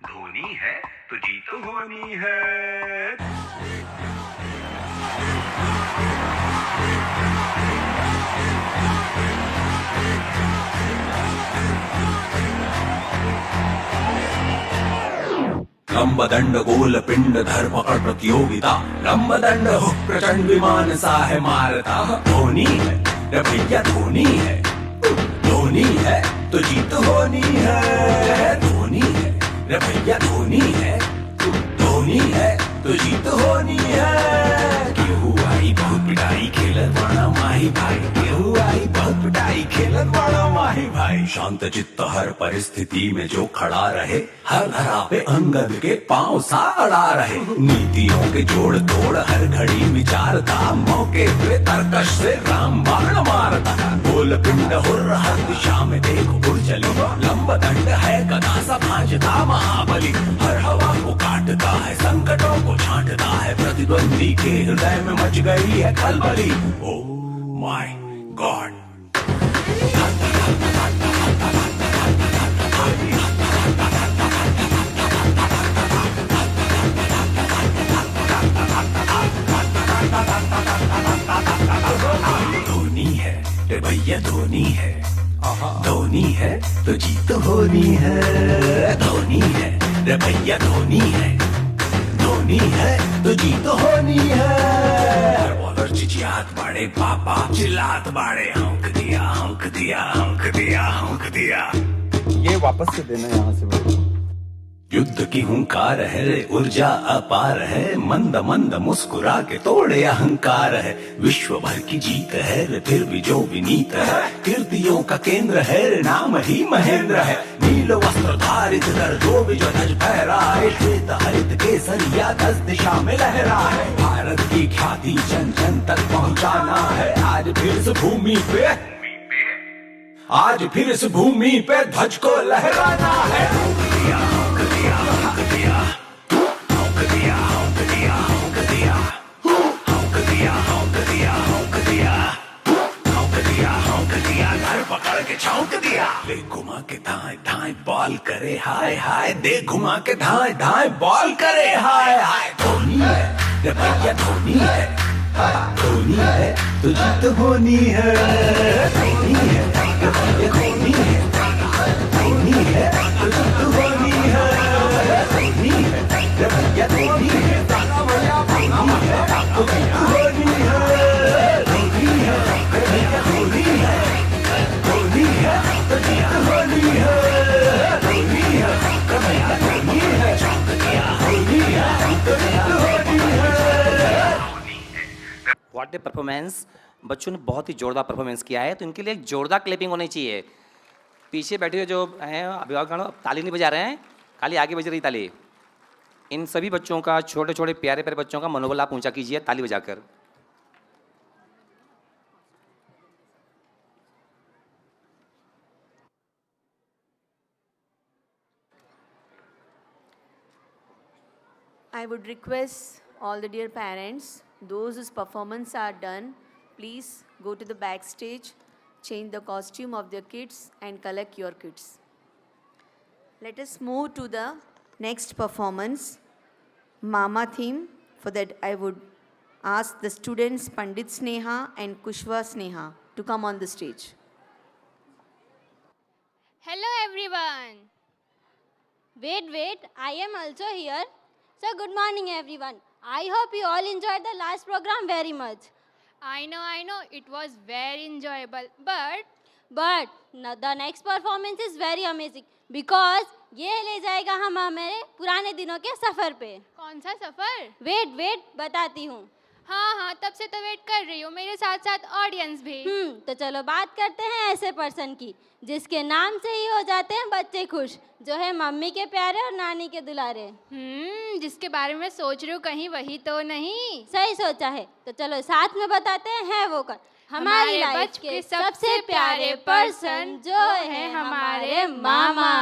धोनी है तो जीत होनी है। लंबदंड गोल पिंड धर पकड़ प्रतियोगिता, लंबदंड हो प्रचंड विमान सा है मारता। धोनी है रे भैया धोनी है, धोनी है तो जीत होनी है। धोनी है रे भैया धोनी है, धोनी है तो जीत होनी है। केहू आई बहुत पिटाई खेलत बड़ा माही भाई, केहू आई बहुत पिटाई खेलत बड़ा माही भाई। शांत चित्त हर परिस्थिति में जो खड़ा रहे, हर धरा पे अंगद के पांव सा अड़ा रहे। नीतियों के जोड़ तोड़ हर घड़ी विचारता, मौके पे तर्कश से रामबाण मारता। गोल पिंड हुर्र हर दिशा में देख उड़ चली, लंबदंड है गदा सा भांजता महाबली। हर हवा को काटता है, संकटों को छांटता है, प्रतिद्वंदी के हृदय में मच गई है खलबली। ओ माय गॉड, धोनी है रे भैया धोनी है, धोनी है तो जीत होनी है। धोनी है रे भैया धोनी है, धोनी है तो जीत होनी है। बॉलर चिचियात बाड़े पापा चिल्लात बाड़े, हौंक दिया हौंक दिया हौंक दिया हौंक दिया। ये वापस से देना यहाँ से भाई। युद्ध की हुंकार है रे ऊर्जा अपार है, मंद मंद मुस्कुरा के तोड़े अहंकार है। विश्व भर की जीत है रे फिर भी जो विनीत है, कीर्तियों का केंद्र है रे नाम ही महेंद्र है। नील वस्त्र धारित नर जो भी जो ध्वज फहराए, श्वेत हरित केसरिया 10 दिशा में लहराए। भारत की ख्याति जन जन तक पहुँचाना है, आज फिर इस भूमि पे, आज फिर इस भूमि पे ध्वज को लहराना है। पकड़ के छौंक दिया, ले घुमा के धाए धाए बॉल करे हाय हाय, दे घुमा के धाए धाए बॉल करे हाय हाय। धोनी है रे भैया धोनी है, धोनी है तो जीत होनी है। धोनी है रे भैया धोनी है, धोनी है तो जीत होनी है। धोनी है रे भैया धोनी है, धोनी है तो जीत होनी है। धोनी है रे भैया धोनी है, धोनी है तो जीत होनी है। धोनी है रे भैया धोनी है, धोनी है तो जीत होनी है। What A performance. बच्चों ने बहुत ही जोरदार परफॉर्मेंस किया है, तो इनके लिए एक जोरदार क्लैपिंग होनी चाहिए। पीछे बैठे हुए जो हैं अभिभावकगण ताली नहीं बजा रहे हैं, खाली आगे बज रही ताली। इन सभी बच्चों का, छोटे छोटे प्यारे प्यारे बच्चों का मनोबल आप ऊंचा कीजिए ताली बजाकर। I would request all the dear parents, those whose performance are done, please go to the backstage, change the costume of their kids and collect your kids. Let us move to the next performance, Mama theme. For that I would ask the students Pandit Sneha and Kushwa Sneha to come on the stage. Hello everyone. Wait, I am also here. So good morning everyone. I hope you all enjoyed the last program very much. I know, it was very enjoyable. But The next performance is very amazing because ये ले जाएगा हम हमारे पुराने दिनों के सफ़र पे। कौन सा सफ़र? वेट बताती हूँ। हाँ, तब से तो वेट कर रही हूँ, मेरे साथ साथ ऑडियंस भी। तो चलो बात करते हैं ऐसे पर्सन की जिसके नाम से ही हो जाते हैं बच्चे खुश, जो है मम्मी के प्यारे और नानी के दुलारे। जिसके बारे में सोच रही हूँ कहीं वही तो नहीं? सही सोचा है, तो चलो साथ में बताते हैं है वो कौन। हमारे लाइफ के सबसे प्यारे पर्सन जो है हमारे मामा।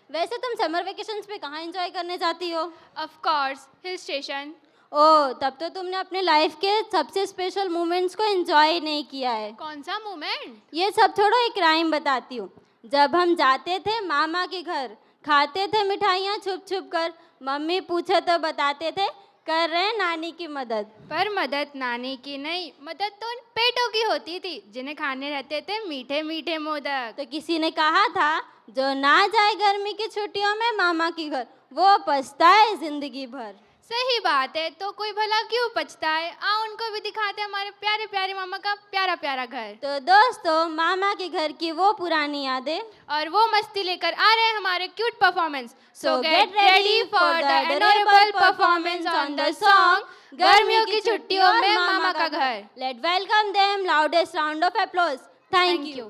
वैसे तुम समर वेकेशंस पे कहाँ एंजॉय करने जाती हो? Of course hill station. Oh, तब तो तुमने अपने लाइफ के सबसे स्पेशल मोमेंट्स को एंजॉय नहीं किया है। कौन सा मोमेंट? ये सब छोड़ो, एक राइम बताती हूँ। जब हम जाते थे मामा के घर, खाते थे मिठाइयाँ छुप छुप कर, मम्मी पूछे तो बताते थे कर रहे हैं नानी की मदद। पर मदद नानी की नहीं, मदद तो उन पेटों की होती थी जिन्हें खाने रहते थे मीठे मीठे मोदक। तो किसी ने कहा था जो ना जाए गर्मी की छुट्टियों में मामा की घर, वो पछताए जिंदगी भर। सही बात है, तो कोई भला क्यों पछताए। आओ उनको भी दिखाते हैं हमारे प्यारे प्यारे मामा का प्यारा प्यारा घर। तो दोस्तों, मामा के घर की वो पुरानी यादें और वो मस्ती लेकर आ रहे हैं हमारे cute performance. So get ready for the adorable performance on the song गर्मियों की छुट्टियों में मामा का घर। Let welcome them loudest round of applause. Thank you.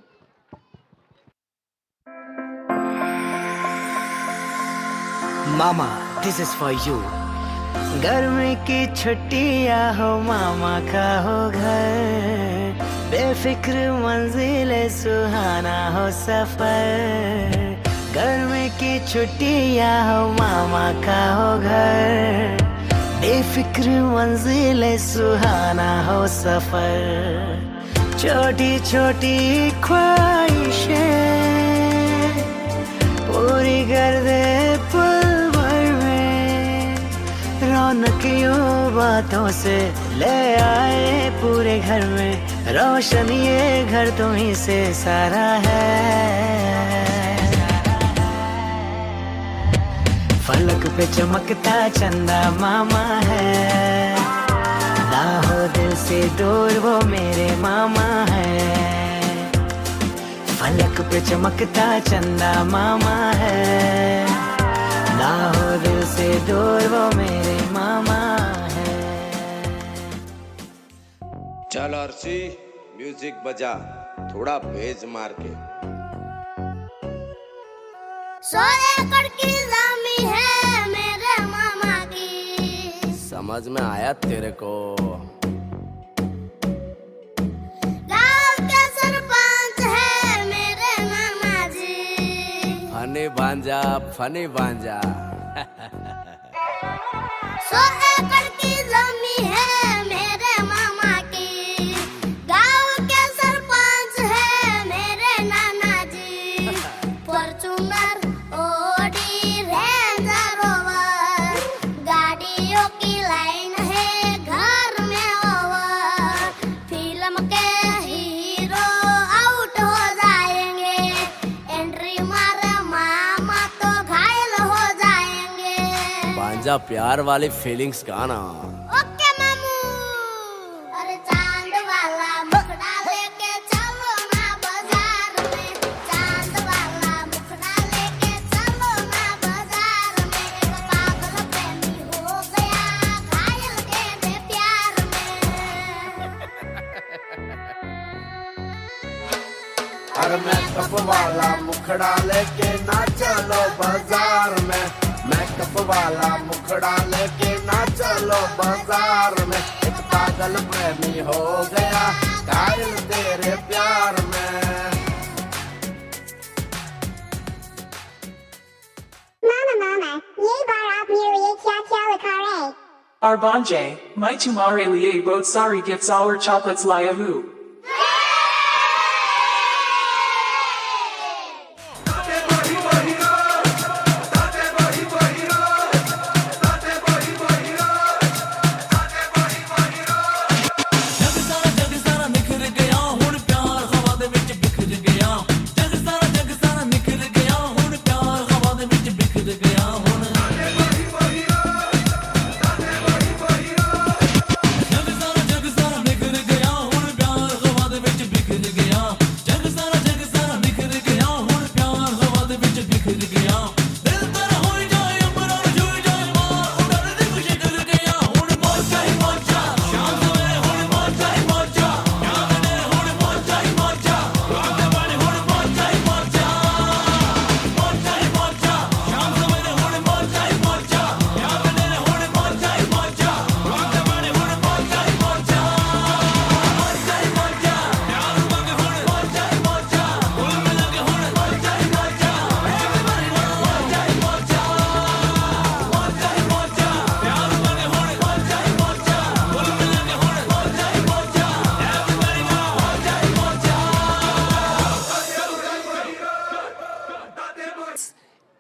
मामा, दिस इज फॉर यू। गर्मी की छुट्टियां हो मामा का हो घर, बेफिक्र मंजिले सुहाना हो सफर। गर्मी की छुट्टियां हो मामा का हो घर, बेफिक्र मंजिले सुहाना हो सफर। छोटी छोटी ख्वाहिशें पूरी कर दे पल भर में, रौनक यूं बातों से ले आए पूरे घर में। रोशन ये घर तुम्हीं से सारा है। फलक पे चमकता चंदा मामा है, ना हो दिल से दूर वो मेरे मामा है। फलक पे चमकता चंदा मामा है, ना हो दिल से दूर वो मेरे मामा है। चल अर्शी, म्यूजिक बजा, थोड़ा बेज मार के। 100 एकड़ की जमीन है मेरे मामा की, समझ में आया तेरे को। गांव के सरपंच है मेरे मामा जी, फनी भांजा 100 एकड़ की जमीन है मेरे मामा की, गांव के सरपंच है मेरे नाना जी। फॉर्च्यूनर, ऑडी, रेंजर रोवर, गाड़ियों की लाइन है घर में ओवर। फिल्म के हीरो आउट हो जाएंगे, एंट्री मारे मामा तो घायल हो जाएंगे। भांजा प्यार वाली फीलिंग्स गाना। ओके मामू। अरे चांद वाला मुखड़ा लेके चलो ना बाजार में, चांद वाला मुखड़ा लेके चलो ना बाजार में। एक पागल प्रेमी हो गया घायल तेरे प्यार में। अरे मेकअप वाला मुखड़ा लेके ना चलो बाजार में, मेकअप वाला मुखड़ा लेके ना चलो बाजार में। एक पागल प्रेमी हो गया घायल तेरे प्यार में। मामा, ये बार आप मेरे लिए क्या लिखा रहे? Arbanje, my tumare liye both sari gifts our chocolates liahu.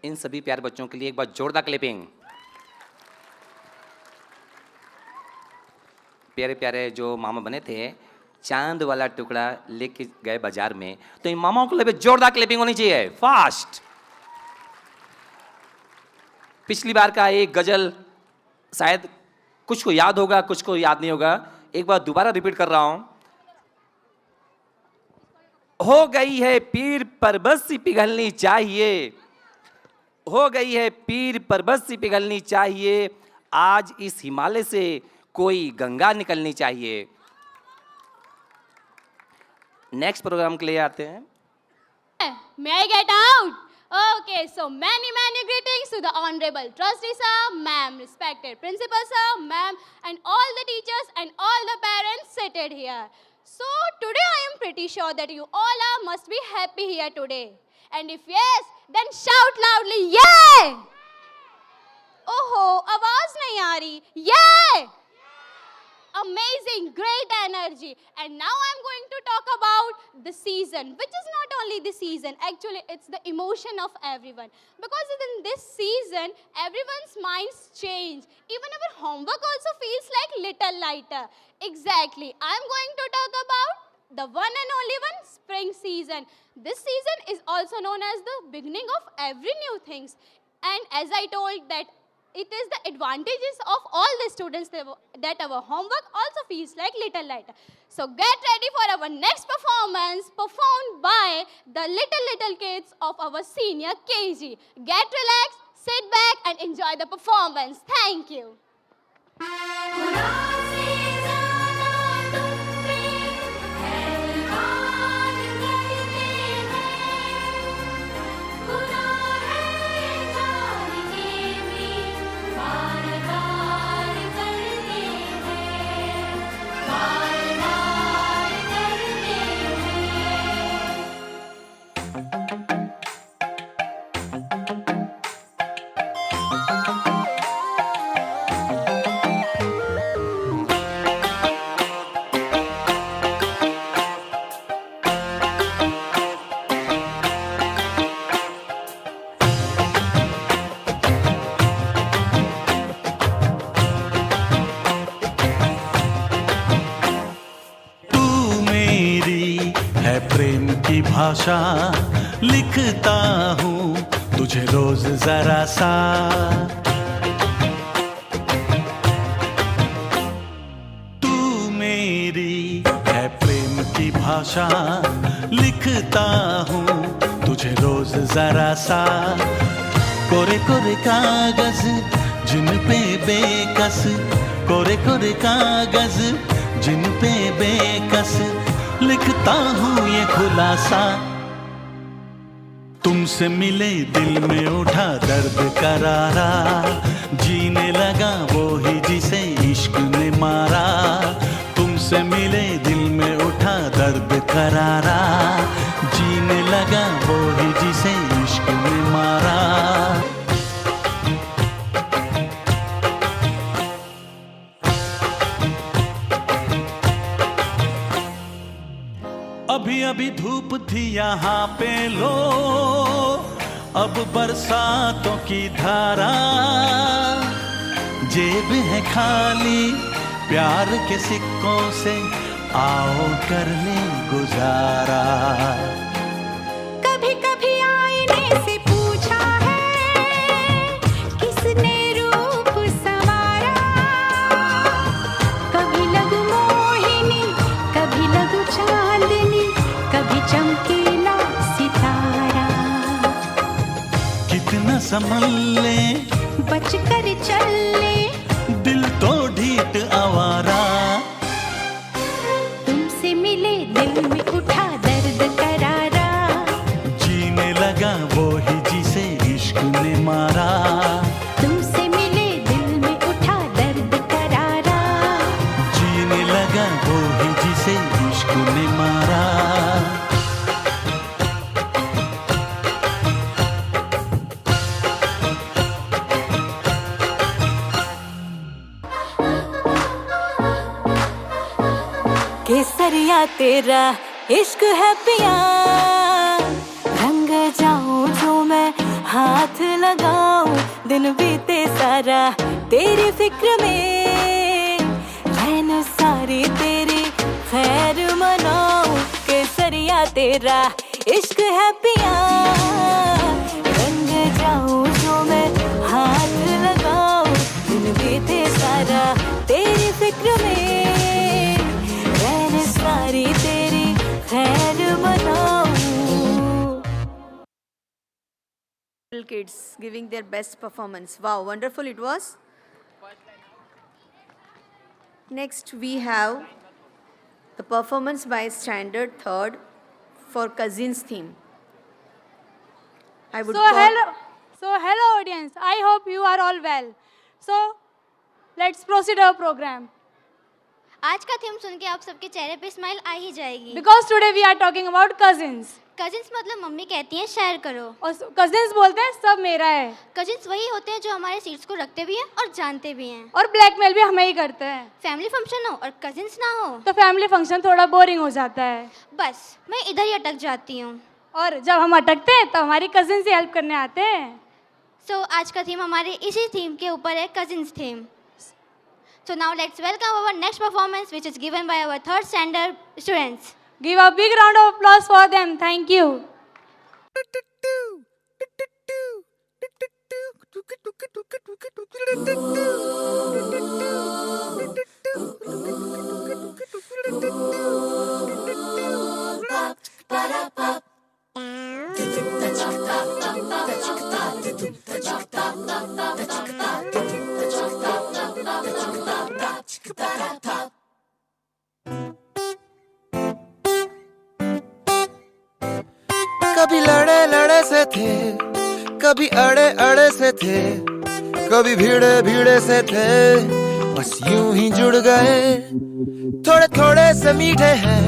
इन सभी प्यारे बच्चों के लिए एक बार जोरदार क्लिपिंग। प्यारे प्यारे जो मामा बने थे, चांद वाला टुकड़ा लेके गए बाजार में, तो इन मामाओं के लिए जोरदार क्लिपिंग होनी चाहिए, फास्ट। पिछली बार का एक गजल शायद कुछ को याद होगा, कुछ को याद नहीं होगा, एक बार दोबारा रिपीट कर रहा हूं। हो गई है पीर पर बस्सी पिघलनी चाहिए, हो गई है पीर पर बस्सी पिघलनी चाहिए, आज इस हिमालय से कोई गंगा निकलनी चाहिए। नेक्स्ट प्रोग्राम के लिए आते हैं। May I get out? Okay, so many greetings to the Honorable Trustee Sir, Ma'am, respected Principal Sir, Ma'am, and all the teachers and all the parents seated here. So today I am pretty sure that you all must be happy here today. And if yes, then shout loudly, yeah! Oh, आवाज नहीं आ रही, yeah! Amazing, great energy. And now I'm going to talk about the season, which is not only the season, actually it's the emotion of everyone. Because in this season, everyone's minds change. Even our homework also feels like little lighter. Exactly. I'm going to talk about the one and only one, spring season. This season is also known as the beginning of every new things. And as I told that it is the advantages of all the students that our homework also feels like little lighter. So get ready for our next performance performed by the little kids of our senior KG. Get relaxed, sit back and enjoy the performance. Thank you. भाषा लिखता हूँ तुझे रोज जरा सा, तू मेरी है प्रेम की भाषा लिखता हूँ तुझे रोज जरा सा। कोरे कोरे कागज जिन पे बेकस, कोरे कोरे कागज जिन पे बेकस लिखता हूँ ये खुलासा। तुमसे मिले दिल में उठा दर्द करारा, जीने लगा वो ही जिसे इश्क ने मारा। तुमसे मिले दिल में उठा दर्द करारा, जीने लगा वो ही जिसे इश्क ने मारा। अभी अभी धूप थी यहाँ पे लो, अब बरसातों की धारा। जेब है खाली प्यार के सिक्कों से, आओ कर ले गुजारा। कभी कभी आईने से पूछा है किसने रूप संवारा, कभी लगू मोहिनी कभी लगू चांदनी, कभी चमकीला सितारा। कितना संभल ले बच कर चल ले, दिल तो ढीठ आवारा। तुमसे मिले दिल में उठा दर्द करारा, जीने लगा वो ही जिसे इश्क ने मारा। तुमसे मिले दिल में उठा दर्द करारा, जीने लगा वो ही जिसे इश्क ने मारा। केसरिया तेरा इश्क है पिया, रंग जाऊं जो मैं हाथ लगाऊं, दिन बीते सारा तेरी फिक्र में, रहना सारी तेरी खैर मनाऊं, केसरिया तेरा इश्क है पिया, रंग जाऊं जो मैं हाथ लगाऊं, दिन बीते सारा तेरी फिक्र में, रहना सारी तेरी खैर मनाऊं. Kids giving their best performance. Wow, wonderful it was. Next we have the performance by Standard Third for Cousins theme. I would Hello audience. I hope you are all well. So let's proceed our program. आज का theme सुन के आप सबके चेहरे पे smile आ ही जाएगी. Because today we are talking about cousins. Cousins मतलब mummy कहती हैं शेयर करो, और कजिन्स बोलते हैं सब मेरा है. कजिन्स वही होते हैं जो हमारे सीट्स को रखते भी हैं और जानते भी हैं. और ब्लैकमेल भी हमें ही करते हैं. फैमिली फंक्शन हो और कजिन्स ना हो तो फैमिली फंक्शन थोड़ा बोरिंग हो जाता है. बस मैं इधर ही अटक जाती हूँ. और जब हम अटकते हैं तो हमारी कजिन्स ही हेल्प करने आते हैं. सो आज का थीम हमारे इसी थीम के ऊपर है, cousins theme. So now let's welcome our next performance, which is given by our third standard students. Give a big round of applause for them. Thank you. कभी लड़े लड़े से थे, कभी अड़े अड़े से थे, कभी भीड़े भीड़े से थे, बस यूं ही जुड़ गए. थोड़े थोड़े से मीठे हैं,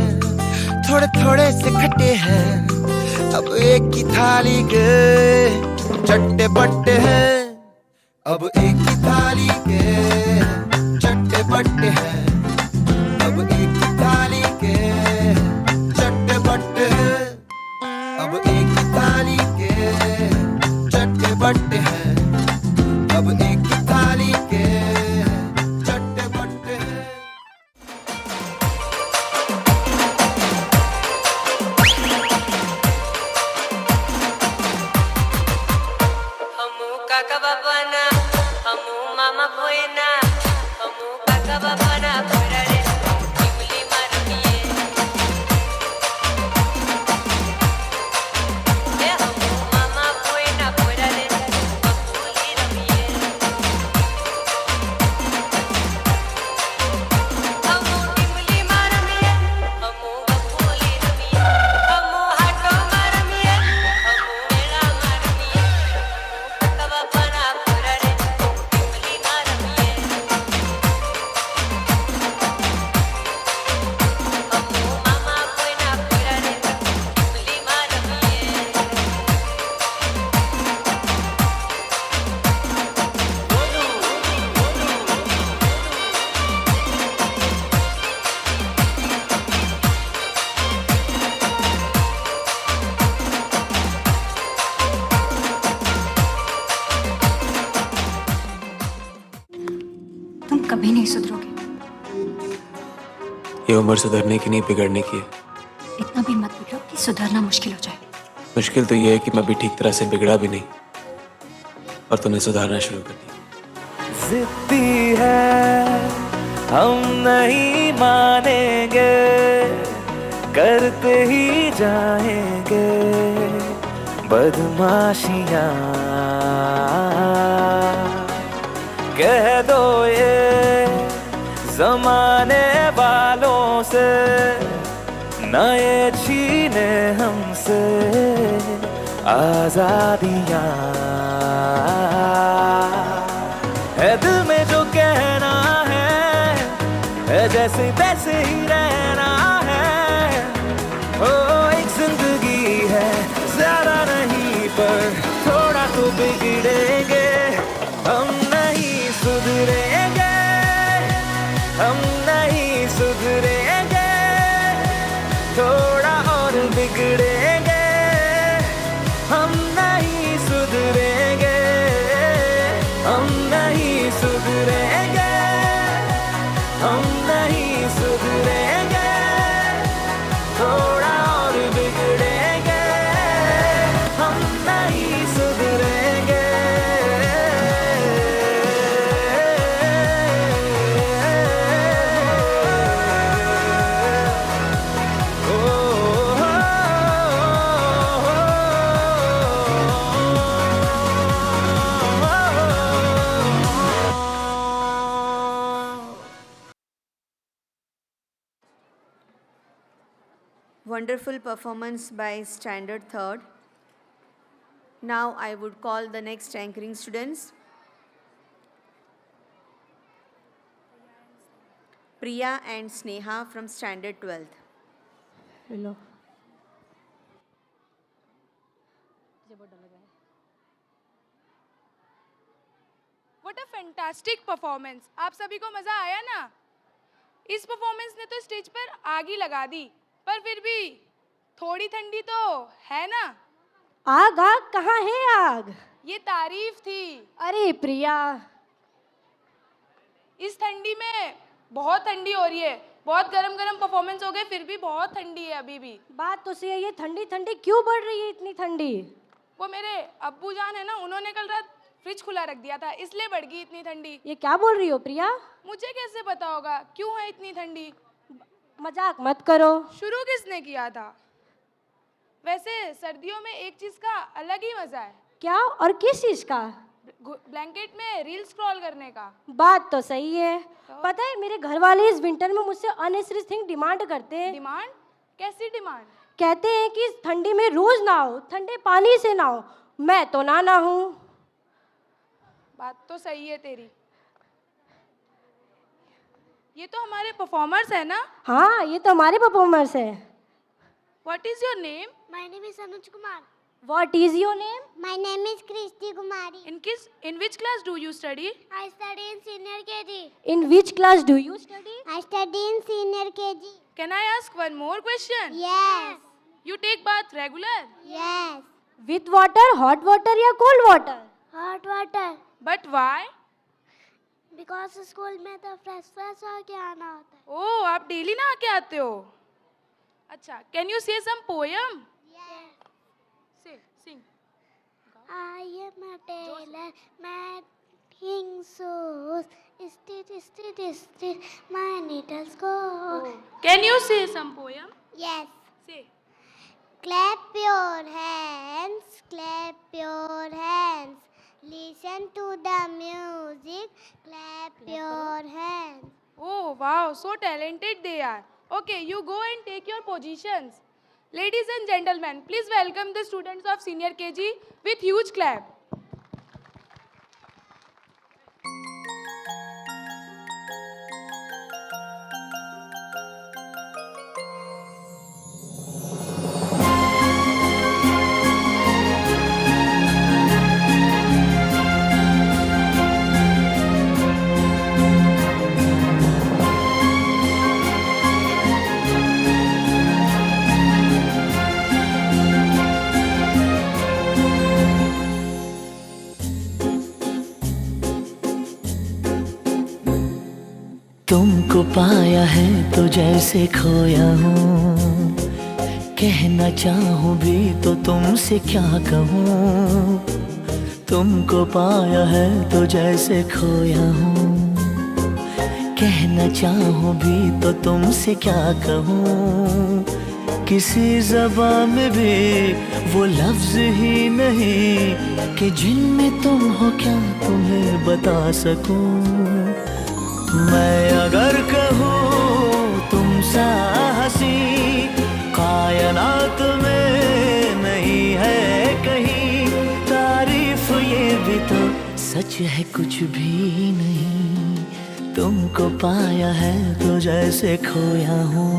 थोड़े थोड़े से खट्टे हैं, अब एक ही थाली के चट्टे बट्टे हैं. अब एक ही थाली के चट्टे बट्टे हैं, अब एक ही थाली के चट्टे बट्टे हैं, अब एक ही थाली के चट्टे बट्टे हैं, अब एक ही थाली के चट्टे बट्टे हैं. हमू काका बाबा ना, हमू मामा कोई ना, हमू काका बाबा ना पूरा रे इमली मारनिए. ए हमू मामा कोई ना पूरा रे बबूली रमिए. हमू इमली मारनिए, हमू बबूली रमिए, हमू हाटो मारनिए, हमू मेला मारनिए. काका बाबा ना पूरा रे इमली मारनिए. हमू मामा कोई ना पूरा रे इमली मारनिए. तुम कभी नहीं सुधरोगे. ये उम्र सुधरने की नहीं, बिगड़ने की है. इतना भी मत बिगड़ो कि सुधरना मुश्किल हो जाए. मुश्किल तो ये है कि मैं भी ठीक तरह से बिगड़ा भी नहीं और तूने सुधारना शुरू कर दिया. जिद्दी है हम नहीं मानेंगे, करते ही जाएंगे बदमाशियाँ. कह दो ये जमाने वालों से, न ये छीने हमसे आजादियाँ. है दिल में जो कहना है जैसे तैसे ही रहना है. ओ एक जिंदगी है, ज्यादा नहीं पर थोड़ा तो बिगड़ेंगे. हम नहीं सुधरेंगे, हम नहीं सुधरेंगे, थोड़ा और बिगड़ेंगे. हम नहीं सुधरेंगे, wonderful performance by Standard 3rd. Now I would call the next anchoring students. Priya and Sneha from Standard 12th. Hello. What a fantastic performance! आप सभी को मजा आया ना? इस परफॉर्मेंस ने तो स्टेज पर आग ही लगा दी, पर फिर भी थोड़ी ठंडी तो है ना? आग आग कहाँ है आग? ये तारीफ थी। अरे प्रिया, इस ठंडी में बहुत ठंडी हो रही है, बहुत गरम गरम परफॉर्मेंस हो गए, फिर भी बहुत ठंडी है अभी भी। बात तो सही है, ये ठंडी ठंडी क्यों बढ़ रही है इतनी ठंडी? वो मेरे अब्बू जान है ना, उन्होंने कल रात फ्रिज खुला रख दिया था, इसलिए बढ़ गई इतनी ठंडी। ये क्या बोल रही हो प्रिया? मुझे कैसे पता होगा क्यों है इतनी ठंडी? मजाक मत करो। शुरू किसने किया था? वैसे सर्दियों में एक चीज का अलग ही मजा है। क्या और किस चीज का? ब्लैंकेट में रील स्क्रॉल करने का। बात तो सही है। पता है मेरे घर वाले इस विंटर में मुझसे अननेसेसरी थिंग डिमांड करते हैं। डिमांड? कैसी डिमांड? कहते हैं कि इस ठंडी में रोज नहाओ, ठंडे पानी से नहाओ। मैं तो ना नहाऊं। बात तो सही है तेरी। ये तो हमारे परफॉर्मर्स है ना? हाँ, ये तो हमारे परफॉर्मर्स है। What is your name? My name is Anuj Kumar. What is your name? My name is Kristi Kumari. In which class do you study? I study in senior KG. In which class do you study? I study in senior KG. Can I ask one more question? Yes. You take bath regular? Yes. With water, hot water या cold water? Hot water. But why? Because school में तो fresh होके आना होता है. Oh, आप daily नहा के आते हो? अच्छा, can you say some poem? Yes. Say, sing. I am a tailor, making shoes. Stitch, my needles go. Can you say some poem? Yes. Say. Clap your hands, clap your hands. Listen to the music, clap your hands. Oh, wow, so talented they are. Okay, you go and take your positions. Ladies and gentlemen, please welcome the students of senior KG with huge clap. तुमको पाया है तो जैसे खोया हूँ, कहना चाहूँ भी तो तुमसे क्या कहूँ। तुमको पाया है तो जैसे खोया हूँ, कहना चाहूँ भी तो तुमसे क्या कहूँ। किसी ज़बान में भी वो लफ्ज़ ही नहीं कि जिनमें तुम हो क्या तुम्हें बता सकूँ। मैं अगर कहूँ तुम सा हंसी कायनात में नहीं है कहीं, तारीफ ये भी तो सच है कुछ भी नहीं। तुमको पाया है तो जैसे खोया हूँ।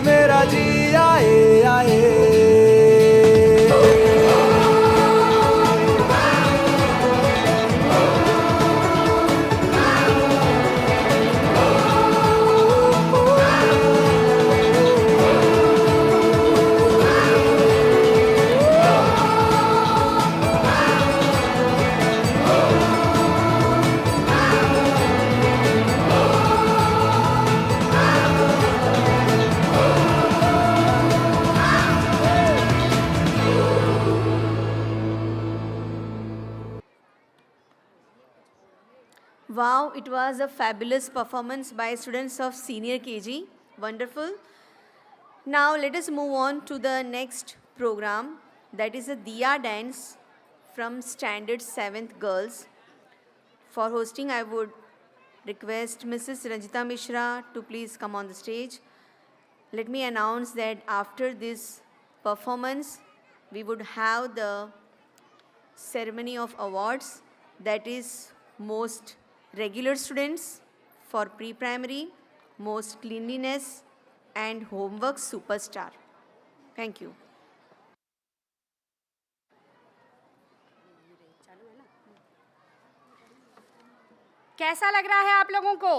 मेरा जी आए आए। Wow, it was a fabulous performance by students of senior KG. Wonderful. Now let us move on to the next program, that is a Diya dance from Standard 7th Girls. For hosting, I would request Mrs. Ranjita Mishra to please come on the stage. Let me announce that after this performance, we would have the ceremony of awards, that is most regular students for pre-primary, most cleanliness and homework superstar. Thank you. कैसा लग रहा है आप लोगों को?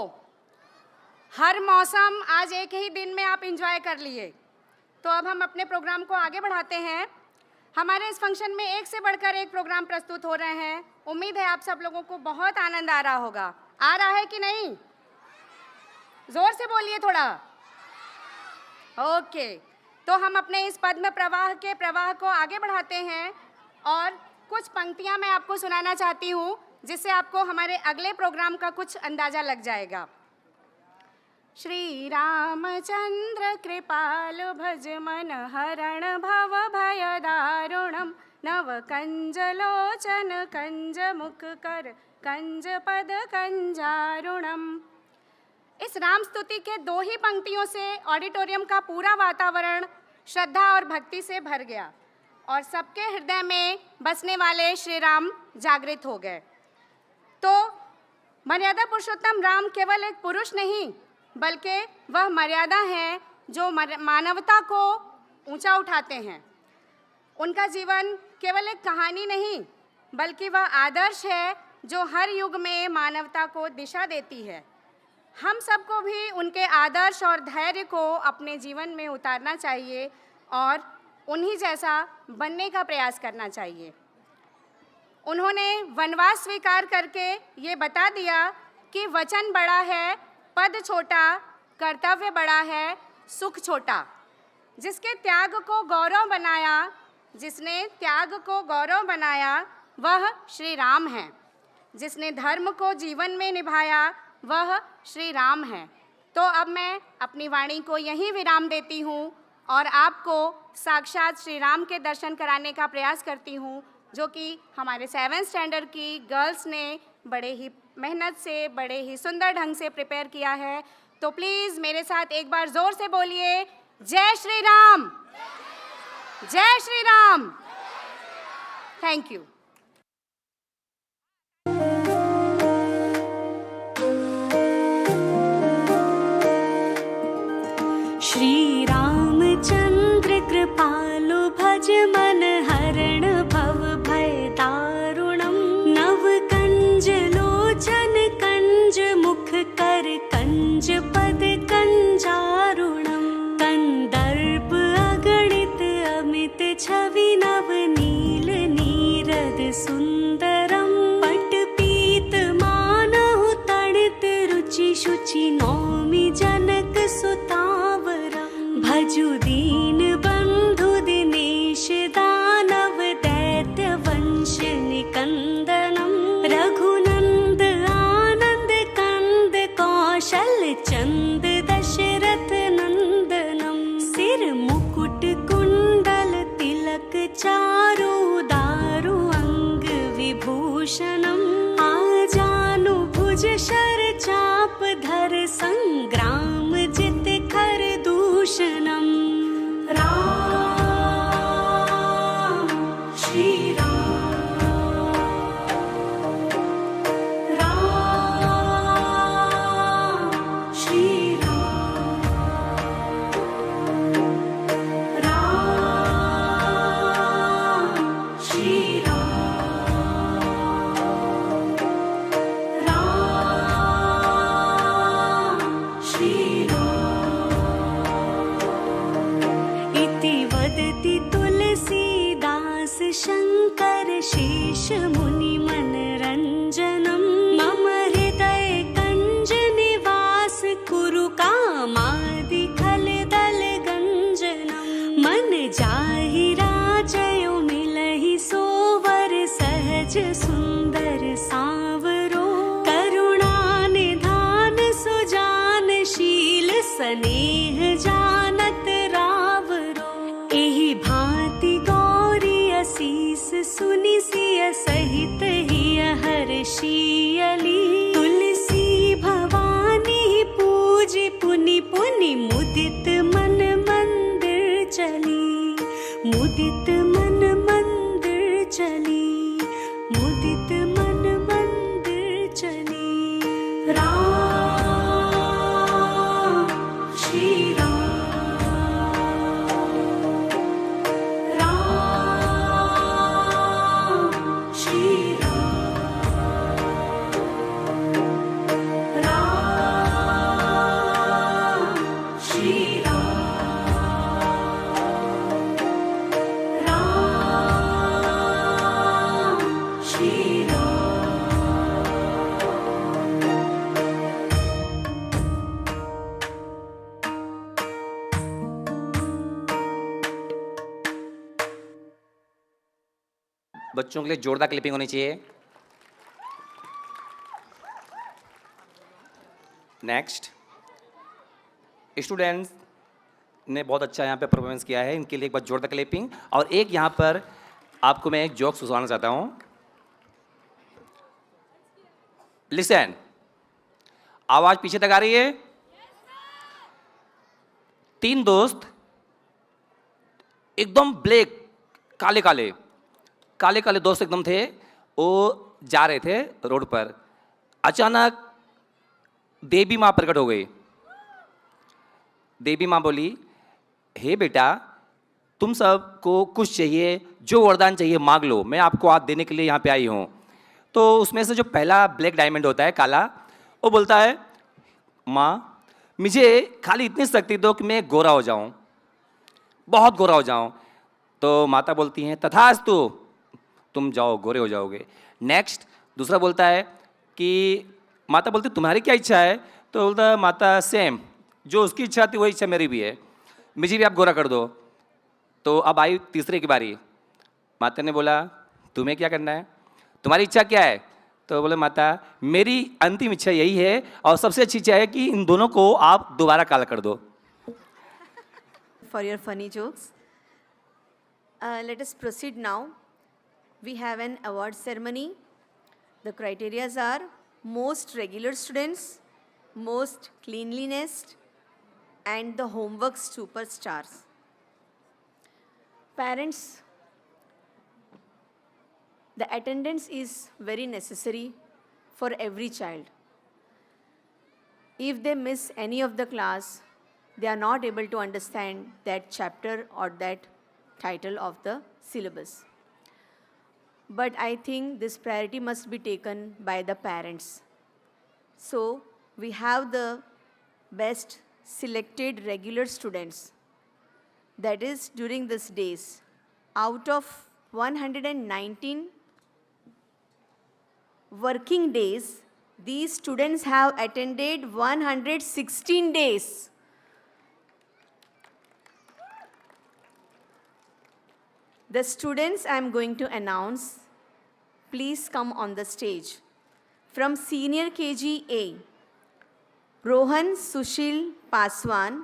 हर मौसम आज एक ही दिन में आप एंजॉय कर लिए। तो अब हम अपने प्रोग्राम को आगे बढ़ाते हैं। हमारे इस फंक्शन में एक से बढ़कर एक प्रोग्राम प्रस्तुत हो रहे हैं। उम्मीद है आप सब लोगों को बहुत आनंद आ रहा होगा। आ रहा है कि नहीं? जोर से बोलिए थोड़ा। ओके, तो हम अपने इस पद्म प्रवाह के प्रवाह को आगे बढ़ाते हैं और कुछ पंक्तियां मैं आपको सुनाना चाहती हूँ, जिससे आपको हमारे अगले प्रोग्राम का कुछ अंदाजा लग जाएगा। श्री रामचंद्र कृपालु भज मन हरण भव भय दारुणम नव कंज लोचन कंज मुख कर कंज पद कंजारुणम। इस राम स्तुति के दो ही पंक्तियों से ऑडिटोरियम का पूरा वातावरण श्रद्धा और भक्ति से भर गया और सबके हृदय में बसने वाले श्री राम जागृत हो गए। तो मर्यादा पुरुषोत्तम राम केवल एक पुरुष नहीं, बल्कि वह मर्यादा है जो मानवता को ऊंचा उठाते हैं। उनका जीवन केवल एक कहानी नहीं, बल्कि वह आदर्श है जो हर युग में मानवता को दिशा देती है। हम सबको भी उनके आदर्श और धैर्य को अपने जीवन में उतारना चाहिए और उन्हीं जैसा बनने का प्रयास करना चाहिए। उन्होंने वनवास स्वीकार करके ये बता दिया कि वचन बड़ा है, पद छोटा, कर्तव्य बड़ा है, सुख छोटा। जिसने त्याग को गौरव बनाया वह श्री राम है। जिसने धर्म को जीवन में निभाया वह श्री राम है। तो अब मैं अपनी वाणी को यहीं विराम देती हूँ और आपको साक्षात श्री राम के दर्शन कराने का प्रयास करती हूँ, जो कि हमारे 7th स्टैंडर्ड की गर्ल्स ने बड़े ही मेहनत से, बड़े ही सुंदर ढंग से प्रिपेयर किया है। तो प्लीज़ मेरे साथ एक बार ज़ोर से बोलिए, जय श्री राम, जय श्री राम। Thank you. श्री रामचंद्र कृपालु भज मन हरण भव भय दारुणम नव कंज लोचन कंज मुख कर कंज पद कंजारुणम कंदर्प अगणित अमित छवि नव नील नीरद सुंदरम पट पीत मानहु तड़ित रुचि शुचि नौमि जनक सुतावरम भजु दीन बंधु दिनेश दानव दैत्य वंश निकंदनम रघुनंद आनंद कंद कौशल चंद दशरथ नंदनम सिर मुकुट कुंडल तिलक चारु दारु अंग विभूषणम आजानु भुज शर चाप धर संग्राम जित कर दूषणम राम श्री राम राम श्री राम इति तुलसीदास शंकर शेष मुनि मनरंजनम मम हृदय कंज निवास कुरु कामादि खल दल गंजनम मन जाहि राजयो मिलहि सोवर सहज सुंदर सांवरो करुणा निधान सुजान शील स्नेह जानत रावरो एहि भांति गौरी असीस सुनि सिय सहित हिय हर्षियली तुलसी भवानी पूज पुनि पुनि मुदित मन मंदिर चली मुदित मन मंदिर चली मुदित मन मंदिर चली राम श्री राम श्री राम श्री राम श्री बच्चों के लिए जोरदार क्लिपिंग होनी चाहिए। नेक्स्ट, स्टूडेंट्स ने बहुत अच्छा यहाँ पे परफॉर्मेंस किया है, इनके लिए एक बार जोरदार क्लिपिंग। और एक यहाँ पर आपको मैं एक जोक सुनाना चाहता हूँ। लिसन, आवाज पीछे तक आ रही है? तीन दोस्त एकदम ब्लैक, काले काले काले काले दोस्त एकदम थे, वो जा रहे थे रोड पर। अचानक देवी माँ प्रकट हो गई। देवी माँ बोली, हे बेटा, तुम सबको कुछ चाहिए, जो वरदान चाहिए मांग लो, मैं आपको आज देने के लिए यहाँ पे आई हूँ। तो उसमें से जो पहला ब्लैक डायमंड होता है, काला, वो बोलता है, माँ मुझे खाली इतनी शक्ति दो कि मैं गोरा हो जाऊँ, बहुत गोरा हो जाऊँ। तो माता बोलती हैं, तथास्तु, तुम जाओ, गोरे हो जाओगे। नेक्स्ट, दूसरा बोलता है कि माता बोलती, तुम्हारी क्या इच्छा है? तो बोलता है, माता सेम, जो उसकी इच्छा थी वही इच्छा मेरी भी है, मुझे भी आप गोरा कर दो। तो अब आई तीसरे की बारी। माता ने बोला, तुम्हें क्या करना है, तुम्हारी इच्छा क्या है? तो बोले, माता मेरी अंतिम इच्छा यही है, और सबसे अच्छी इच्छा है कि इन दोनों को आप दोबारा काला कर दो। For your funny jokes. Let us proceed now. We have an award ceremony. The criteria are most regular students, most cleanliness, and the homework superstars. Parents, the attendance is very necessary for every child. If they miss any of the class, they are not able to understand that chapter or that title of the syllabus. But I think this priority must be taken by the parents. So we have the best selected regular students. That is, during these days, out of 119 working days, these students have attended 116 days. The students I am going to announce, please come on the stage. From Senior KG A, Rohan Sushil Paswan,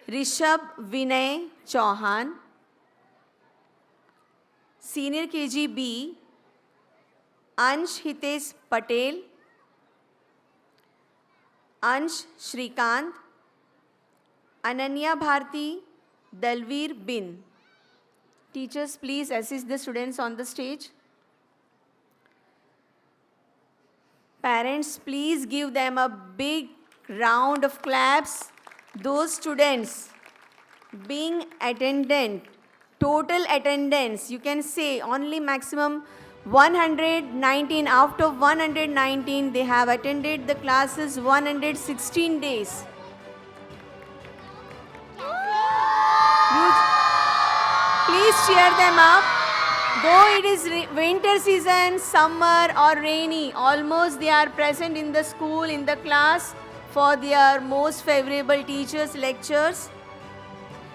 Rishabh Vinay Chauhan, Senior KG B, Ansh Hitesh Patel, Ansh Shrikant, Ananya Bharti, Dalveer Bin. Teachers, please assist the students on the stage. Parents, please give them a big round of claps. Those students being attendant, total attendance, you can say only maximum 119. Out of 119, they have attended the classes 116 days. cheer them up. Though it is winter season, summer or rainy, almost they are present in the school, in the class for their most favorable teachers' lectures.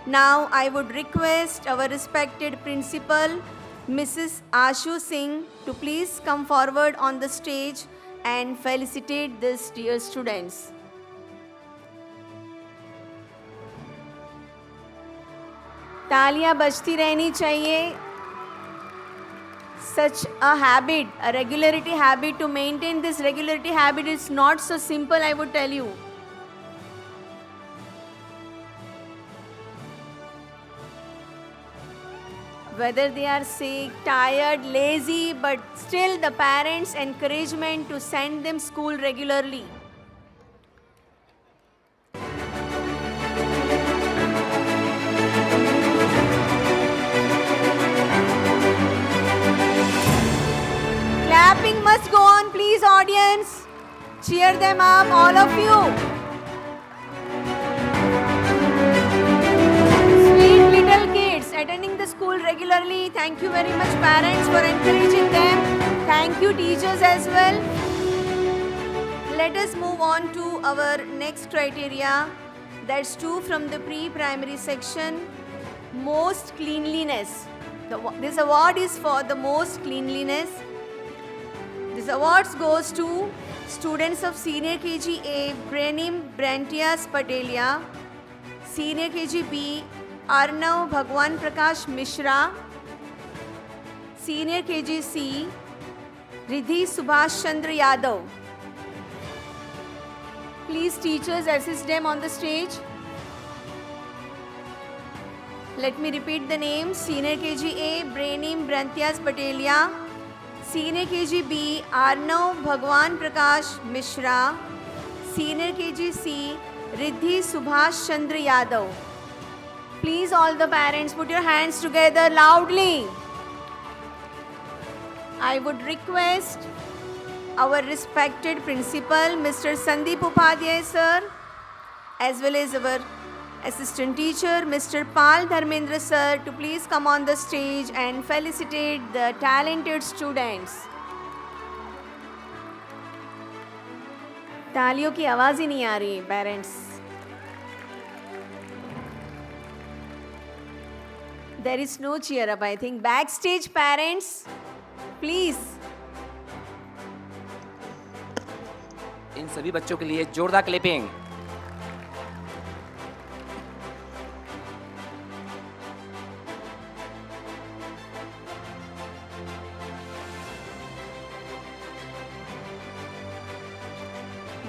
Now I would request our respected principal, Mrs. Ashu Singh, to please come forward on the stage and felicitate these dear students. तालियां बजती रहनी चाहिए. Such a habit, a regularity habit, to maintain this regularity habit is not so simple, I would tell you. Whether they are sick, tired, lazy, but still the parents' encouragement to send them school regularly. Clapping must go on, please, audience. Cheer them up, all of you. Sweet little kids attending the school regularly. Thank you very much, parents, for encouraging them. Thank you, teachers, as well. Let us move on to our next criteria. That's 2 from the pre-primary section. Most cleanliness. This award is for the most cleanliness. This award goes to students of Senior KG A, Brenim Brantias Patelia, Senior KG B, Arnav Bhagwan Prakash Mishra, Senior KG C, Riddhi Subhash Chandra Yadav. Please, teachers, assist them on the stage. Let me repeat the names. Senior KG A, Brenim Brantias Patelia, Senior KG B, Arnav Bhagwan Prakash Mishra, Senior KG C, Riddhi Subhash Chandra Yadav. Please, all the parents, put your hands together loudly. I would request our respected principal, Mr. Sandeep Upadhyay sir, as well as our assistant teacher, Mr. Pal Dharmendra sir, to please come on the stage and felicitate the talented students. तालियों की आवाज ही नहीं आ रही, parents. There is no cheer up, I think. Backstage parents, please. इन सभी बच्चों के लिए जोरदार clapping.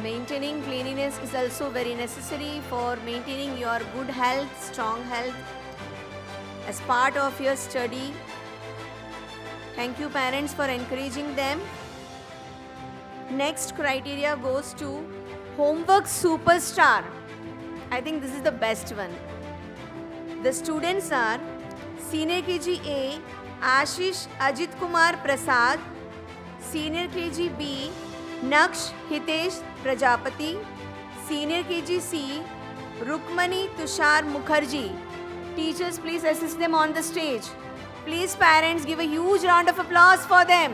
Maintaining cleanliness is also very necessary for maintaining your good health, strong health as part of your study. Thank you, parents, for encouraging them. Next criteria goes to homework superstar. I think this is the best one. The students are Senior KG A, Ashish Ajit Kumar Prasad, Senior KG B, Naksh Hitesh Prajapati, Senior KG C, Rukmani Tushar Mukherjee. Teachers, please assist them on the stage. Please, parents, give a huge round of applause for them.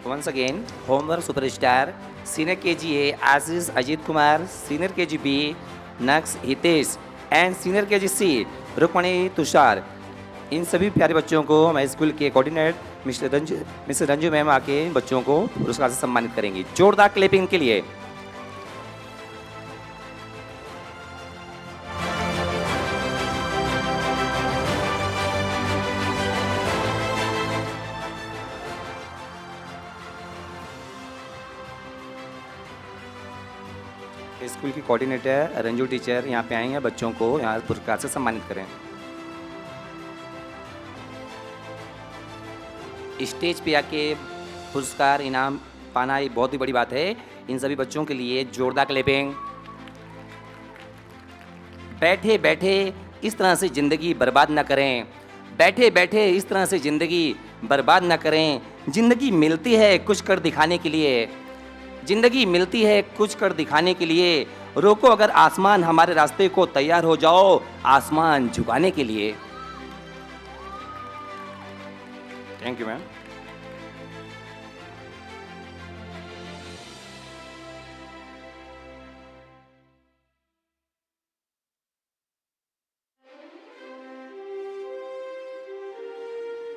Once again, homework superstar, Senior KG A, Ashish Ajit Kumar, Senior KG B, Naksh Hitesh and Senior KG C, Rukmani Tushar. इन सभी प्यारे बच्चों को हमारे school के coordinator mister Ranju ma'am आके इन बच्चों को पुरस्कार से सम्मानित करेंगी. जोरदार क्लैपिंग के लिए. स्कूल की कोऑर्डिनेटर रंजू टीचर यहाँ पे आएंगे, बच्चों को यहाँ पुरस्कार से सम्मानित करें. स्टेज पे आके पुरस्कार इनाम पाना ये बहुत ही बड़ी बात है. इन सभी बच्चों के लिए जोरदार क्लैपिंग. बैठे बैठे इस तरह से ज़िंदगी बर्बाद ना करें. बैठे बैठे इस तरह से ज़िंदगी बर्बाद ना करें. ज़िंदगी मिलती है कुछ कर दिखाने के लिए. ज़िंदगी मिलती है कुछ कर दिखाने के लिए. रोको अगर आसमान हमारे रास्ते को, तैयार हो जाओ आसमान झुकाने के लिए। Thank you ma'am.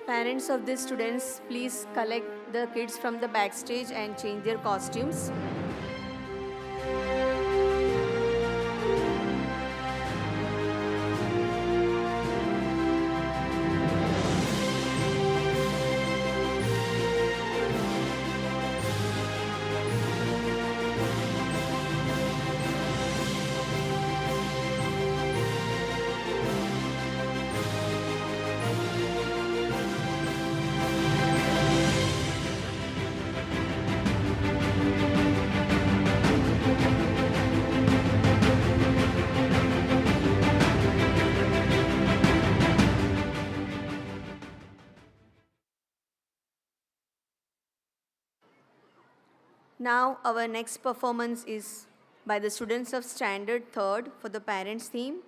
Parents of these students, please collect the kids from the backstage and change their costumes. Now our next performance is by the students of Standard 3rd for the Parents theme.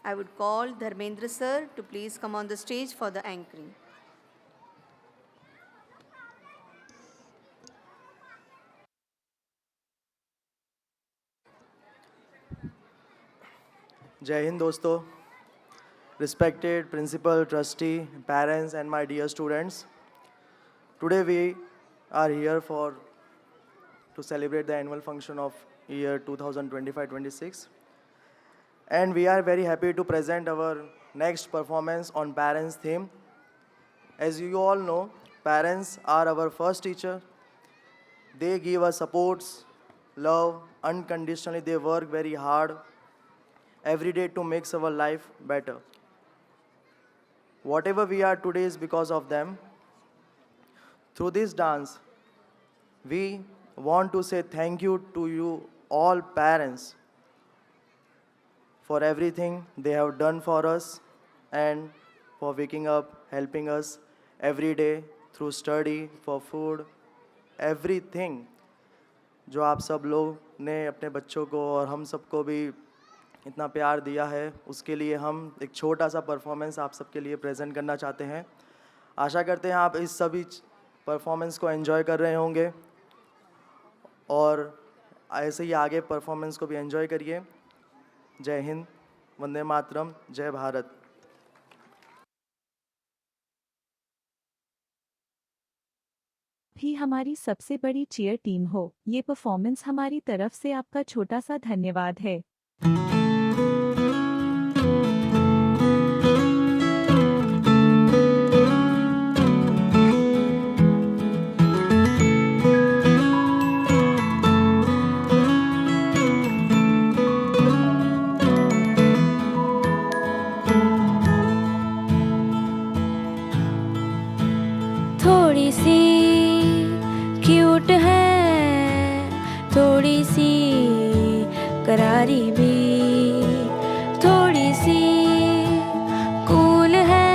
I would call Dharmendra sir to please come on the stage for the anchoring. जय हिंद दोस्तों, respected principal, trustee, parents and my dear students. Today we are here to celebrate the annual function of year 2025-26, and we are very happy to present our next performance on parents theme. As you all know, parents are our first teacher. They give us supports, love unconditionally. They work very hard every day to make our life better. Whatever we are today is because of them. Through this dance, we want to say thank you to you all parents for everything they have done for us and for waking up, helping us every day through study, for food, everything. जो आप सब लोग ने अपने बच्चों को और हम सबको भी इतना प्यार दिया है, उसके लिए हम एक छोटा सा परफॉर्मेंस आप सबके लिए प्रेजेंट करना चाहते हैं। आशा करते हैं आप इस सभी परफॉर्मेंस को एंजॉय कर रहे होंगे और ऐसे ही आगे परफॉर्मेंस को भी एंजॉय करिए। जय हिंद, वंदे मातरम, जय भारत। भी हमारी सबसे बड़ी चीयर टीम हो, ये परफॉर्मेंस हमारी तरफ से आपका छोटा सा धन्यवाद है। थोड़ी सी क्यूट है, थोड़ी सी करारी भी, थोड़ी सी कूल है,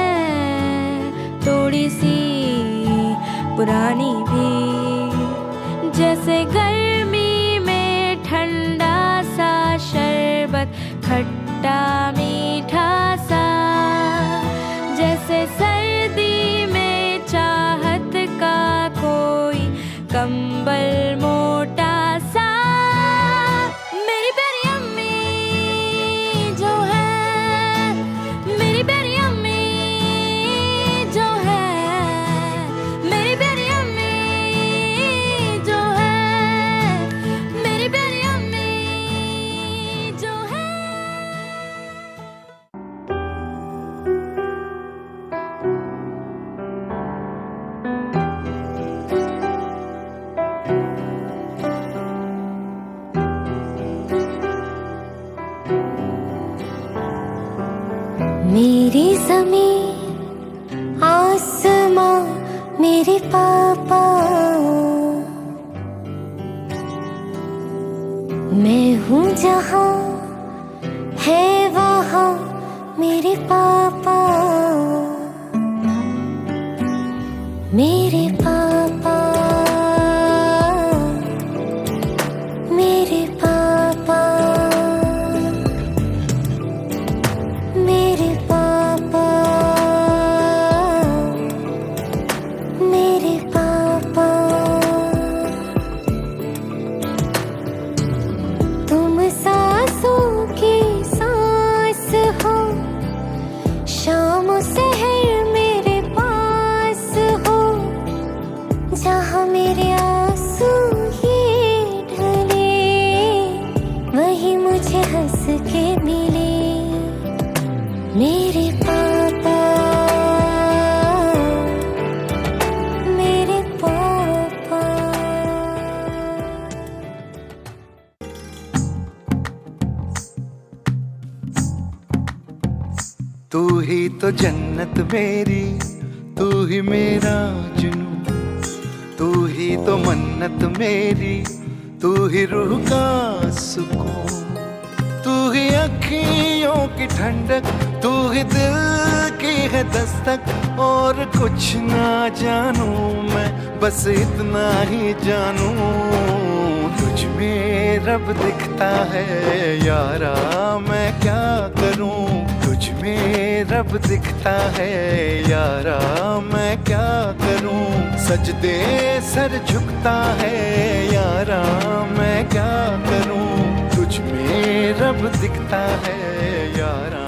थोड़ी सी पुरानी भी। जैसे गर्मी में ठंडा सा शरबत, खट्टा मीठा सा, जैसे सर्दी में चाहत का कोई कंबल मोटा सा। मेरी प्यारी अम्मी जो है, मेरी प्यारी अम्मी जो है, मेरी प्यारी अम्मी जो है, मेरी प्यारी अम्मी जो है। मेरी ज़मीन आसमां मेरे पापा, मैं हूँ जहाँ है वहाँ मेरे पापा, मेरे पापा, मेरे पापा। वही मुझे हंस के मिले मेरे पापा, मेरे पापा। तू ही तो जन्नत मेरी, तू ही मेरा जुनू, तू ही तो मन्नत मेरी, तू ही रूह का सुकून, तू ही अखियों की ठंडक, तू ही दिल की है दस्तक। और कुछ ना जानू मैं, बस इतना ही जानू, तुझ में रब दिखता है यारा, मैं क्या करूं। तुझ में रब दिखता है यारा, मैं क्या करूं। सजदे सर झुकता है यारा, मैं क्या करूं। तुझ में रब दिखता है यारा,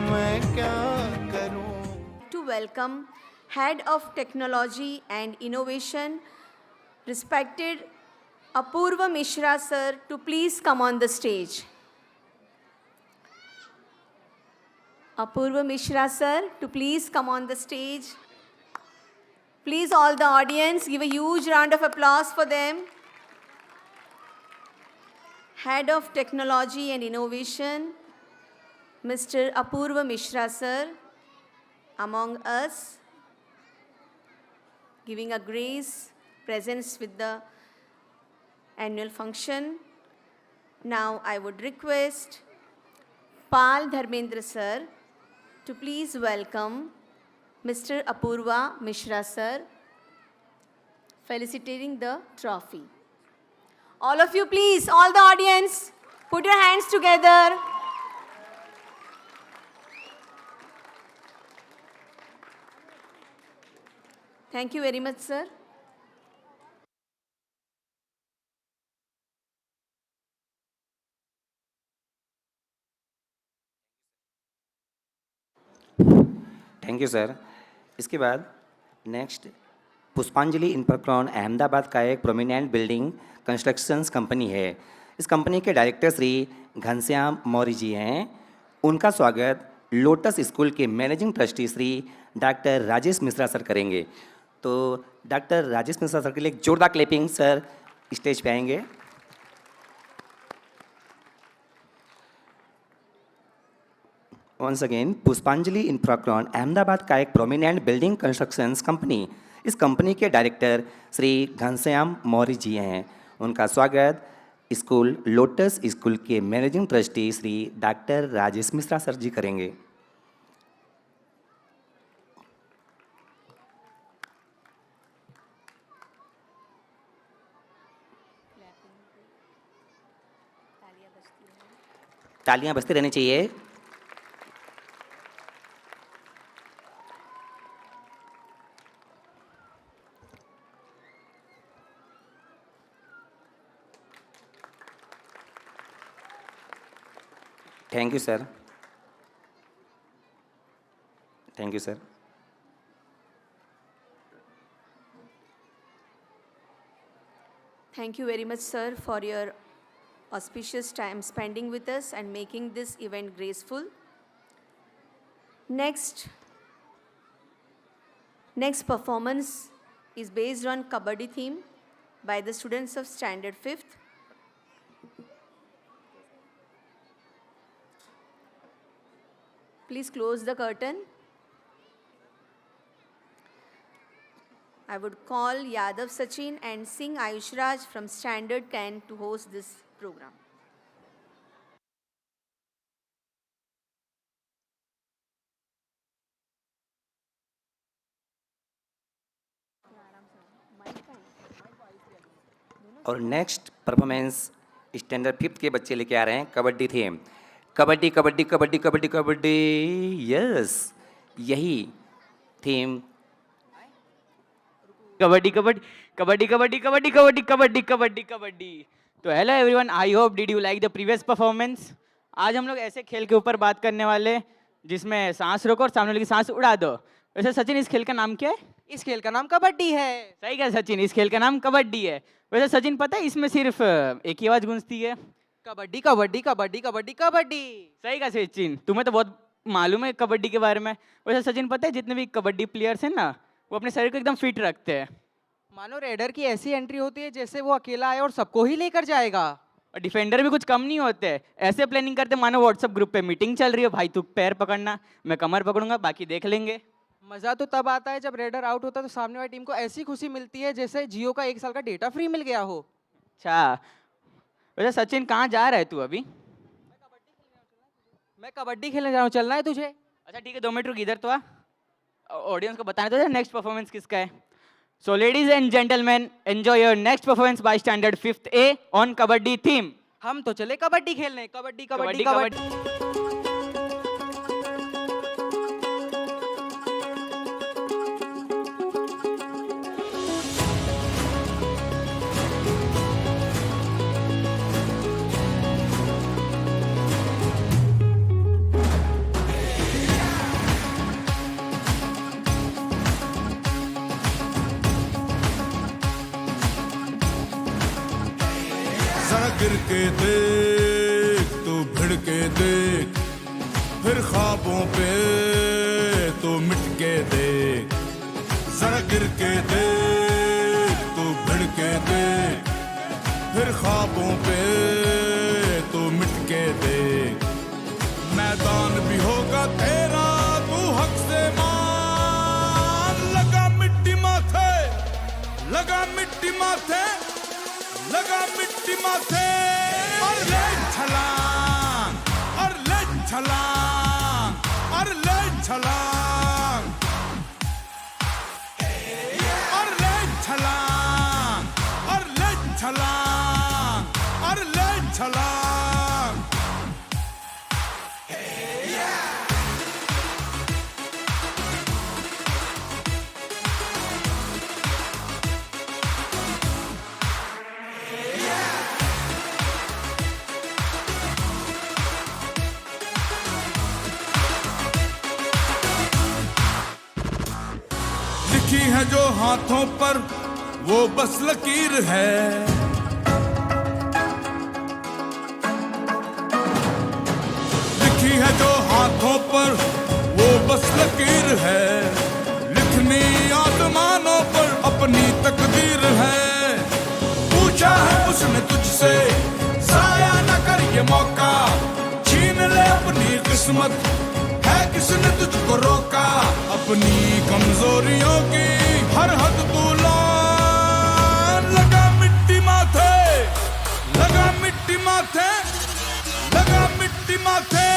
मैं क्या करूं। To welcome Head of Technology and Innovation, respected Apurva Mishra sir, to please come on the stage. Apurva Mishra sir, to please come on the stage. Please, all the audience, give a huge round of applause for them. Head of Technology and Innovation, Mr. Apurva Mishra sir, among us, giving a grace presence with the annual function. Now I would request Pal Dharmendra sir to please welcome Mr. Apurva Mishra sir, felicitating the trophy. All of you please, all the audience, put your hands together. Thank you very much, sir. Thank you sir. इसके बाद next पुष्पांजलि इंफ्राक्रॉन अहमदाबाद का एक prominent building constructions company है। इस company के director Shri Ghanshyam Maurya ji हैं। उनका स्वागत लोटस स्कूल के managing trustee Shri doctor Rajesh Mishra sir करेंगे। तो डॉक्टर राजेश मिश्रा सर के लिए एक जोरदार क्लैपिंग सर स्टेज पे आएंगे। वंस अगेन पुष्पांजलि इंफ्राक्रॉन अहमदाबाद का एक प्रोमिनेंट बिल्डिंग कंस्ट्रक्शंस कंपनी, इस कंपनी के डायरेक्टर श्री घनश्याम मौर्य जी हैं। उनका स्वागत स्कूल लोटस स्कूल के managing trustee Shri doctor Rajesh Mishra sir ji करेंगे। तालियां बजती रहनी चाहिए। Thank you sir. Thank you sir. Thank you very much, sir, for your auspicious time spending with us and making this event graceful. Next performance is based on Kabaddi theme by the students of Standard 5th. Please close the curtain. I would call Yadav Sachin and Singh Ayush Raj from Standard 10 to host this program. और next performance standard 5th के बच्चे लेके आ रहे हैं kabaddi theme. Kabaddi kabaddi kabaddi kabaddi kabaddi, yes, यही theme. Kabaddi kabaddi kabaddi kabaddi kabaddi kabaddi kabaddi kabaddi kabaddi. तो hello everyone, I hope did you like the previous performance. आज हम लोग ऐसे खेल के ऊपर बात करने वाले जिसमें सांस रोको और सामने वाले की सांस उड़ा दो। वैसे सचिन, इस खेल का नाम क्या है? इस खेल का नाम कबड्डी है। सही कहा सचिन, इस खेल का नाम कबड्डी है। वैसे सचिन, पता है इसमें सिर्फ एक ही आवाज़ गूंजती है? कबड्डी कबड्डी कबड्डी कबड्डी कबड्डी। सही कहा सचिन, तुम्हें तो बहुत मालूम है कबड्डी के बारे में। वैसे सचिन पता है जितने भी कबड्डी प्लेयर्स हैं ना, वो अपने शरीर को एकदम फिट रखते हैं। मानो रेडर की ऐसी एंट्री होती है जैसे वो अकेला आए और सबको ही लेकर जाएगा। और डिफेंडर भी कुछ कम नहीं होते, ऐसे प्लानिंग करते मानो व्हाट्सएप ग्रुप पे मीटिंग चल रही है, भाई तू पैर पकड़ना, मैं कमर पकड़ूंगा, बाकी देख लेंगे। मजा तो तब आता है जब रेडर आउट होता है तो सामने वाली टीम को ऐसी खुशी मिलती है जैसे जियो का 1 साल का डेटा फ्री मिल गया हो। अच्छा वैसे सचिन कहाँ जा रहा है तू अभी? मैं कबड्डी खेलने जा रहा हूँ, चलना है तुझे? अच्छा ठीक है 2 मिनट रुक, इधर तो आ, ऑडियंस को बताने तो नेक्स्ट परफॉर्मेंस किसका है। So ladies and gentleman, enjoy your next performance by standard 5th A on kabaddi theme. हम तो चले कबड्डी खेलने, कबड्डी कबड्डी कबड्डी। जरा गिर के देख, तू भिड़ के देख, फिर ख्वाबों पे तू मिट के देख। जरा गिर के देख, तू भिड़ के देख, फिर ख्वाबों पे तू मिट के देख। मैदान भी होगा तेरा, तू हक से मान। लगा मिट्टी माथे, लगा मिट्टी माथे, लगा मिट्टी माथे, और ले छलांग, और ले छलांग, और ले छलांग, और ले छलांग, और ले छलांग, और ले छलांग। लिखी है जो हाथों पर वो बस लकीर है। लिखी है जो हाथों पर वो बस लकीर है। लिखनी आसमानों पर अपनी तकदीर है। पूछा है उसने तुझसे जाया न कर ये मौका, छीन ले अपनी किस्मत, है किसने तुझको रोका। अपनी कमजोरियों की हर हद तू लान। लगा मिट्टी माथे, लगा मिट्टी माथे, लगा मिट्टी माथे,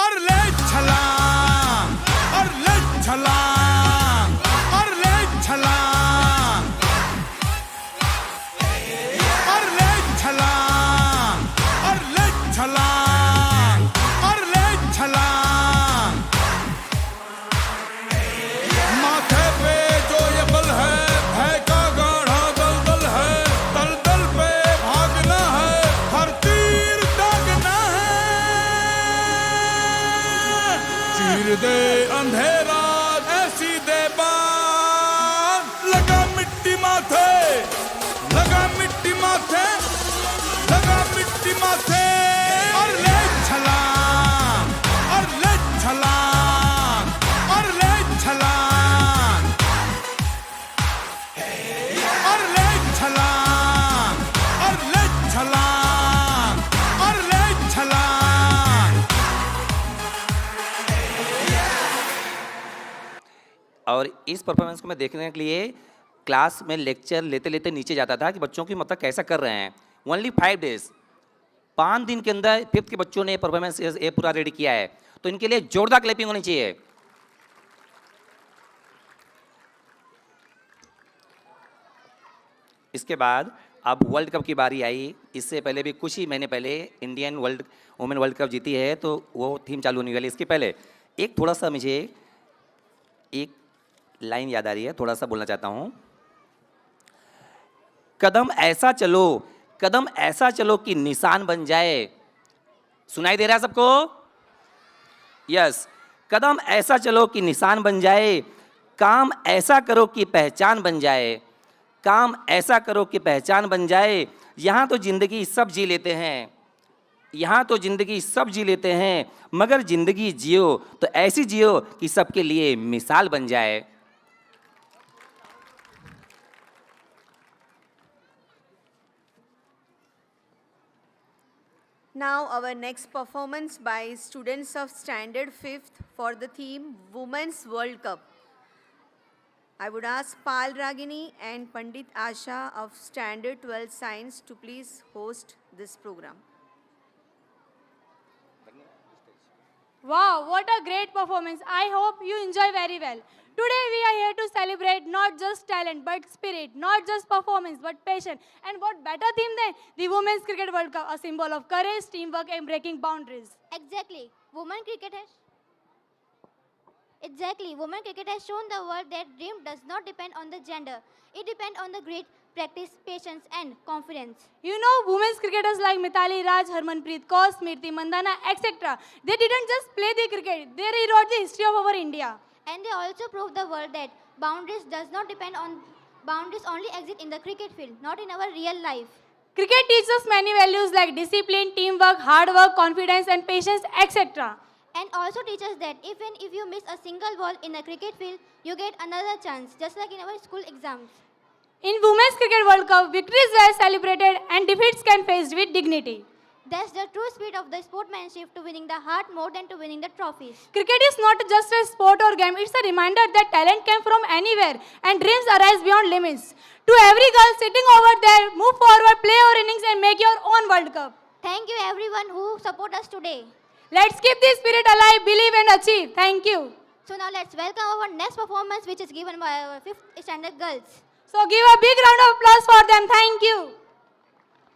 और ले छलांग, और ले छलांग, और ले छलांग, और ले छलांग, और ले छलांग, और ले छलांग। माथे पे जो ये बल है, भय का गाढ़ा दलदल है। दलदल पे भागना है, हर तीर दागना है। चीर दे अंधेरा, ऐसी दे बान। लगा मिट्टी माथे, लगा मिट्टी माथे, लगा मिट्टी माथे, और ले छलांग, और ले छलांग, और ले छलांग, और ले छलांग, और ले छलांग, और ले छलांग। और इस परफॉर्मेंस को मैं देखने के लिए क्लास में लेक्चर लेते लेते नीचे जाता था कि बच्चों की मतलब कैसा कर रहे हैं। ओनली 5 days, 5 दिन के अंदर 5th के बच्चों ने परफॉर्मेंस ये पूरा रेडी किया है, तो इनके लिए जोरदार क्लैपिंग होनी चाहिए। इसके बाद अब वर्ल्ड कप की बारी आई। इससे पहले भी कुछ ही महीने पहले इंडियन वुमेन वर्ल्ड कप जीती है, तो वो थीम चालू होने वाली। इसके पहले एक थोड़ा सा मुझे एक लाइन याद आ रही है, थोड़ा सा बोलना चाहता हूँ। कदम ऐसा चलो, कदम ऐसा चलो कि निशान बन जाए। सुनाई दे रहा है सबको? यस। कदम ऐसा चलो कि निशान बन जाए, काम ऐसा करो कि पहचान बन जाए, काम ऐसा करो कि पहचान बन जाए। यहाँ तो जिंदगी सब जी लेते हैं, यहाँ तो जिंदगी सब जी लेते हैं, मगर जिंदगी जियो तो ऐसी जियो कि सबके लिए मिसाल बन जाए। Now our next performance by students of Standard 5th for the theme Women's World Cup. I would ask Pal Ragini and Pandit Asha of Standard 12 Science to please host this program. Wow, what a great performance. I hope you enjoy very well. Today we are here to celebrate not just talent but spirit, not just performance but passion. And what better theme than the Women's Cricket World Cup, a symbol of courage, teamwork and breaking boundaries. Exactly. Women cricket has shown the world that dream does not depend on the gender. It depends on the great practice, patience and confidence. You know, women's cricketers like Mithali Raj, Harmanpreet Kaur, Smriti Mandhana, etc. They didn't just play the cricket, they rewrote the history of our India. And they also proved the world that boundaries only exist in the cricket field, not in our real life. Cricket teaches us many values like discipline, teamwork, hard work, confidence and patience, etc. And also teaches that even if you miss a single ball in a cricket field, you get another chance, just like in our school exams. In Women's Cricket World Cup, victories were celebrated and defeats can faced with dignity. That's the true spirit of the sportsmanship, to winning the heart more than to winning the trophies. Cricket is not just a sport or game, it's a reminder that talent came from anywhere and dreams arise beyond limits. To every girl sitting over there, move forward, play your innings and make your own World Cup. Thank you everyone who support us today. Let's keep this spirit alive, believe and achieve. Thank you. So now let's welcome our next performance, which is given by our 5th standard girls. So give a big round of applause for them. Thank you.